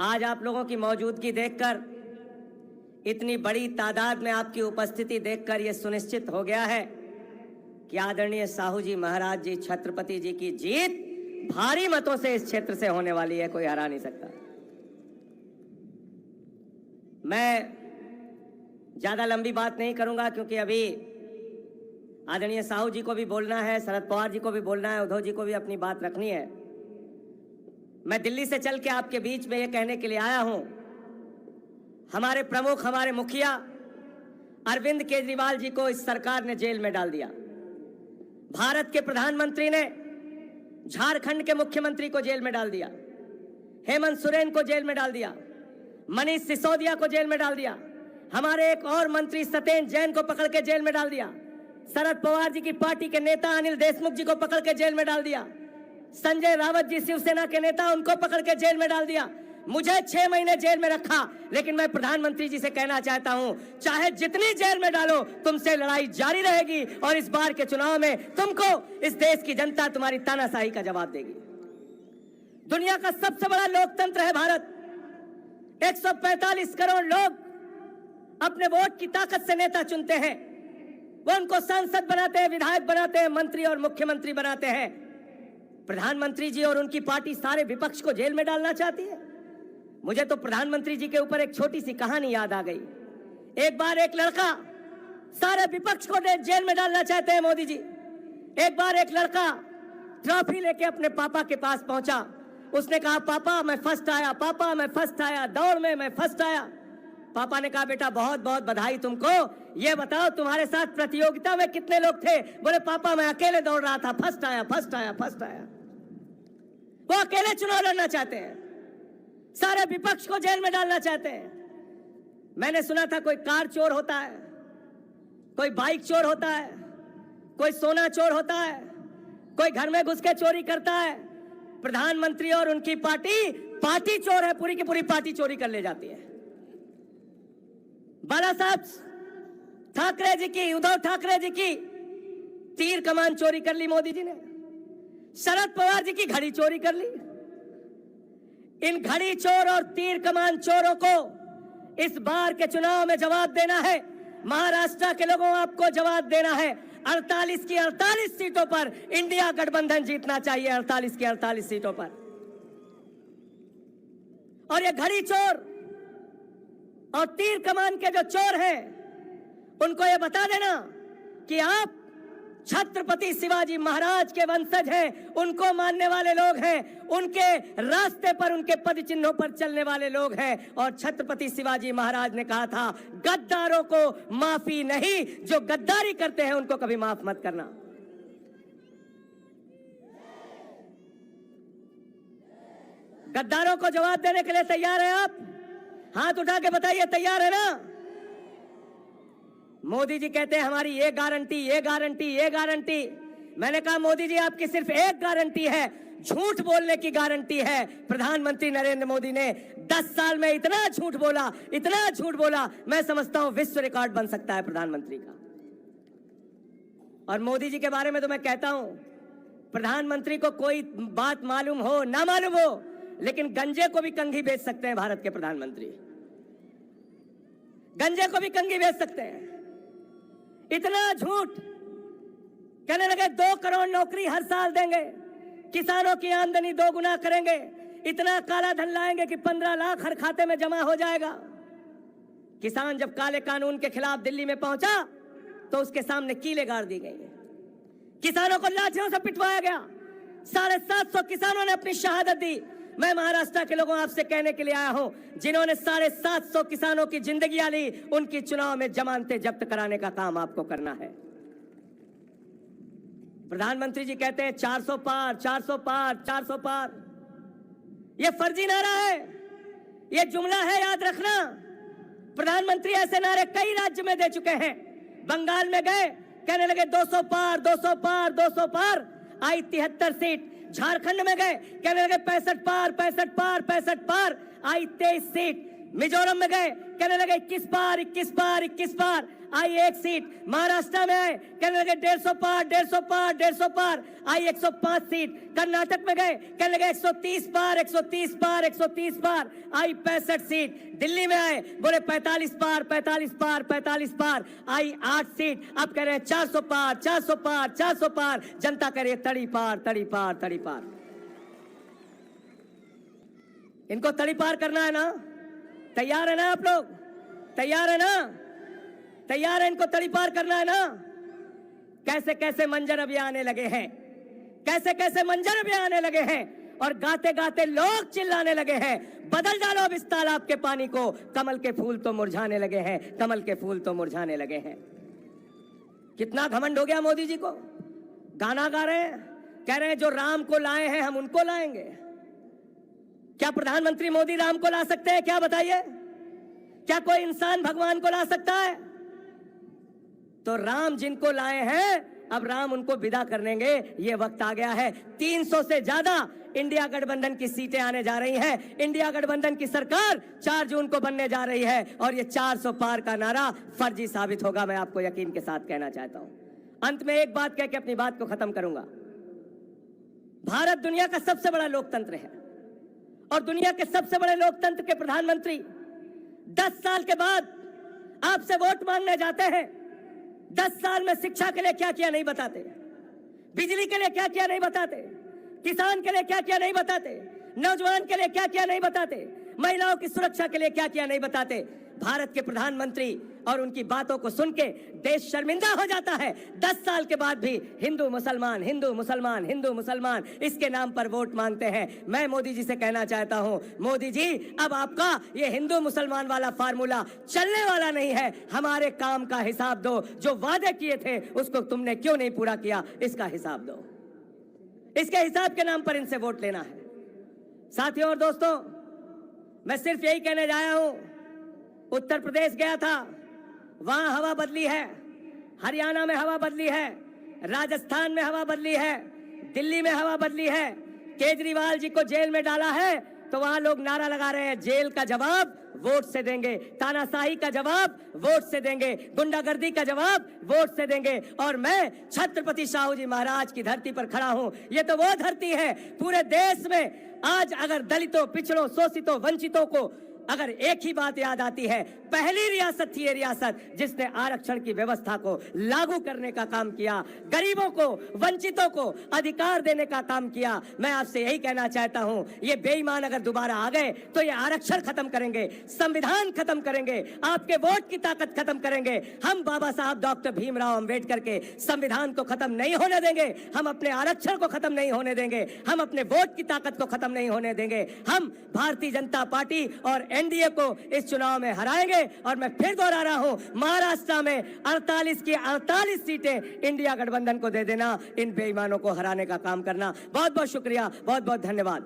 आज आप लोगों की मौजूदगी देखकर, इतनी बड़ी तादाद में आपकी उपस्थिति देखकर यह सुनिश्चित हो गया है कि आदरणीय साहू जी महाराज जी छत्रपति जी की जीत भारी मतों से इस क्षेत्र से होने वाली है, कोई हरा नहीं सकता। मैं ज्यादा लंबी बात नहीं करूंगा क्योंकि अभी आदरणीय साहू जी को भी बोलना है, शरद पवार जी को भी बोलना है, उद्धव जी को भी अपनी बात रखनी है। मैं दिल्ली से चल के आपके बीच में ये कहने के लिए आया हूं, हमारे प्रमुख, हमारे मुखिया अरविंद केजरीवाल जी को इस सरकार ने जेल में डाल दिया। भारत के प्रधानमंत्री ने झारखंड के मुख्यमंत्री को जेल में डाल दिया, हेमंत सोरेन को जेल में डाल दिया, मनीष सिसोदिया को जेल में डाल दिया, हमारे एक और मंत्री सत्येंद्र जैन को पकड़ के जेल में डाल दिया, शरद पवार जी की पार्टी के नेता अनिल देशमुख जी को पकड़ के जेल में डाल दिया, संजय रावत जी शिवसेना के नेता उनको पकड़ के जेल में डाल दिया। मुझे 6 महीने जेल में रखा, लेकिन मैं प्रधानमंत्री जी से कहना चाहता हूं, चाहे जितनी जेल में डालो, तुमसे लड़ाई जारी रहेगी और इस बार के चुनाव में तुमको इस देश की जनता तुम्हारी तानाशाही का जवाब देगी। दुनिया का सबसे बड़ा लोकतंत्र है भारत। 145 करोड़ लोग अपने वोट की ताकत से नेता चुनते हैं, वो उनको सांसद बनाते हैं, विधायक बनाते हैं, मंत्री और मुख्यमंत्री बनाते हैं। प्रधानमंत्री जी और उनकी पार्टी सारे विपक्ष को जेल में डालना चाहती है। मुझे तो प्रधानमंत्री जी के ऊपर एक छोटी सी कहानी याद आ गई। एक बार एक लड़का सारे विपक्ष को जेल में डालना चाहते हैं मोदी जी। एक बार एक लड़का ट्रॉफी लेके अपने पापा के पास पहुंचा। उसने कहा, पापा मैं फर्स्ट आया, पापा मैं फर्स्ट आया, दौड़ में मैं फर्स्ट आया। पापा ने कहा, बेटा बहुत बहुत बधाई तुमको, ये बताओ तुम्हारे साथ प्रतियोगिता में कितने लोग थे? बोले, पापा मैं अकेले दौड़ रहा था, फर्स्ट आया, फर्स्ट आया, फर्स्ट आया। वो अकेले चुनाव लड़ना चाहते हैं, सारे विपक्ष को जेल में डालना चाहते हैं। मैंने सुना था कोई कार चोर होता है, कोई बाइक चोर होता है, कोई सोना चोर होता है, कोई घर में घुस के चोरी करता है। प्रधानमंत्री और उनकी पार्टी चोर है, पूरी की पूरी पार्टी चोरी कर ले जाती है। बाला साहब ठाकरे जी की, उद्धव ठाकरे जी की तीर कमान चोरी कर ली मोदी जी ने। शरद पवार जी की घड़ी चोरी कर ली। इन घड़ी चोर और तीर कमान चोरों को इस बार के चुनाव में जवाब देना है। महाराष्ट्र के लोगों आपको जवाब देना है। 48 की 48 सीटों पर इंडिया गठबंधन जीतना चाहिए, 48 की 48 सीटों पर। और ये घड़ी चोर और तीर कमान के जो चोर हैं, उनको ये बता देना कि आप छत्रपति शिवाजी महाराज के वंशज हैं, उनको मानने वाले लोग हैं, उनके रास्ते पर, उनके पद चिन्हों पर चलने वाले लोग हैं। और छत्रपति शिवाजी महाराज ने कहा था, गद्दारों को माफी नहीं, जो गद्दारी करते हैं उनको कभी माफ मत करना। गद्दारों को जवाब देने के लिए तैयार है आप? हाथ उठा के बताइए, तैयार है ना? मोदी जी कहते हैं हमारी ये गारंटी, ये गारंटी, ये गारंटी। मैंने कहा, मोदी जी आपकी सिर्फ एक गारंटी है, झूठ बोलने की गारंटी है। प्रधानमंत्री नरेंद्र मोदी ने 10 साल में इतना झूठ बोला, इतना झूठ बोला, मैं समझता हूं विश्व रिकॉर्ड बन सकता है प्रधानमंत्री का। और मोदी जी के बारे में तो मैं कहता हूं, प्रधानमंत्री को कोई बात मालूम हो ना मालूम हो, लेकिन गंजे को भी कंघी बेच सकते हैं। भारत के प्रधानमंत्री गंजे को भी कंघी बेच सकते हैं। इतना झूठ, कहने लगे 2 करोड़ नौकरी हर साल देंगे, किसानों की आमदनी 2 गुना करेंगे, इतना काला धन लाएंगे कि 15 लाख हर खाते में जमा हो जाएगा। किसान जब काले कानून के खिलाफ दिल्ली में पहुंचा तो उसके सामने कीलें गाड़ दी गई, किसानों को लाठियों से पिटवाया गया। 750 किसानों ने अपनी शहादत दी। मैं महाराष्ट्र के लोगों आपसे कहने के लिए आया हूं, जिन्होंने 750 किसानों की जिंदगियां ली, उनकी चुनाव में जमानतें जब्त कराने का काम आपको करना है। प्रधानमंत्री जी कहते हैं 400 पार, 400 पार, 400 पार। यह फर्जी नारा है, यह जुमला है, याद रखना। प्रधानमंत्री ऐसे नारे कई राज्य में दे चुके हैं। बंगाल में गए, कहने लगे 200 पार, 200 पार, 200 पार, आई 73 सीट। झारखंड में गए, कहने लगे 65 पार, 65 पार, 65 पार, आई 23 सीट। मिजोरम में गए, कहने लगे 21 पार 21 पार 21 पार, आई 1 सीट। महाराष्ट्र में आए, कहने लगे 150 पार 150 पार 150 पार, आई 105 सीट। कर्नाटक में गए, कहने लगे 130 पार 130 पार 130 पार, आई 65 सीट। दिल्ली में आए, बोले 45 पार 45 पार 45 पार, आई 8 सीट। अब कह रहे हैं 400 पार 400 पार 400 पार, जनता कह रही है तड़ी पार तड़ी पार तड़ी पार। इनको तड़ी पार करना है ना? तैयार है ना आप लोग? तैयार है ना? तैयार है इनको तड़ी पार करना है ना? कैसे कैसे मंजर अभी आने लगे हैं, कैसे कैसे मंजर अभी आने लगे हैं, और गाते गाते लोग चिल्लाने लगे हैं, बदल डालो अब इस तालाब के पानी को, कमल के फूल तो मुरझाने लगे हैं, कमल के फूल तो मुरझाने लगे हैं। कितना घमंड हो गया मोदी जी को। गाना गा रहे हैं, कह रहे हैं जो राम को लाए हैं हम उनको लाएंगे। क्या प्रधानमंत्री मोदी राम को ला सकते हैं? क्या बताइए, क्या कोई इंसान भगवान को ला सकता है? तो राम जिनको लाए हैं, अब राम उनको विदा करेंगे। ये वक्त आ गया है। 300 से ज्यादा इंडिया गठबंधन की सीटें आने जा रही हैं। इंडिया गठबंधन की सरकार 4 जून को बनने जा रही है, और ये 400 पार का नारा फर्जी साबित होगा, मैं आपको यकीन के साथ कहना चाहता हूं। अंत में एक बात कह के अपनी बात को खत्म करूंगा। भारत दुनिया का सबसे बड़ा लोकतंत्र है, और दुनिया के सबसे बड़े लोकतंत्र के प्रधानमंत्री 10 साल के बाद आपसे वोट मांगने जाते हैं। 10 साल में शिक्षा के लिए क्या किया नहीं बताते, बिजली के लिए क्या किया नहीं बताते, किसान के लिए क्या किया नहीं बताते, नौजवान के लिए क्या किया नहीं बताते, महिलाओं की सुरक्षा के लिए क्या किया नहीं बताते। भारत के प्रधानमंत्री और उनकी बातों को सुन के देश शर्मिंदा हो जाता है। 10 साल के बाद भी हिंदू मुसलमान हिंदू मुसलमान हिंदू मुसलमान इसके नाम पर वोट मांगते हैं। मैं मोदी जी से कहना चाहता हूं, मोदी जी अब आपका ये हिंदू मुसलमान वाला फार्मूला चलने वाला नहीं है। हमारे काम का हिसाब दो, जो वादे किए थे उसको तुमने क्यों नहीं पूरा किया, इसका हिसाब दो। इसके हिसाब के नाम पर इनसे वोट लेना है। साथियों और दोस्तों, मैं सिर्फ यही कहने आया हूं, उत्तर प्रदेश गया था, वहां हवा बदली है, हरियाणा में हवा बदली है, राजस्थान में हवा बदली है, दिल्ली में हवा बदली है। केजरीवाल जी को जेल में डाला है तो वहां लोग नारा लगा रहे हैं, जेल का जवाब वोट से देंगे, तानाशाही का जवाब वोट से देंगे, गुंडागर्दी का जवाब वोट से देंगे। और मैं छत्रपति शाहू जी महाराज की धरती पर खड़ा हूं। ये तो वो धरती है पूरे देश में आज अगर दलितों, पिछड़ों, शोषितों, वंचितों को अगर एक ही बात याद आती है, पहली रियासत थी ये रियासत जिसने आरक्षण की व्यवस्था को लागू करने का काम किया, गरीबों को, वंचितों को अधिकार देने का काम किया। मैं आपसे यही कहना चाहता हूं, ये बेईमान अगर दोबारा आ गए तो ये आरक्षण खत्म करेंगे, संविधान खत्म करेंगे, आपके वोट की ताकत खत्म करेंगे। हम बाबा साहब डॉक्टर भीमराव अंबेडकर के संविधान को खत्म नहीं होने देंगे, हम अपने आरक्षण को खत्म नहीं होने देंगे, हम अपने वोट की ताकत को खत्म नहीं होने देंगे। हम भारतीय जनता पार्टी और एनडीए को इस चुनाव में हराएंगे। और मैं फिर दोहरा रहा हूं, महाराष्ट्र में 48 की 48 सीटें इंडिया गठबंधन को दे देना, इन बेईमानों को हराने का काम करना। बहुत बहुत शुक्रिया, बहुत बहुत धन्यवाद।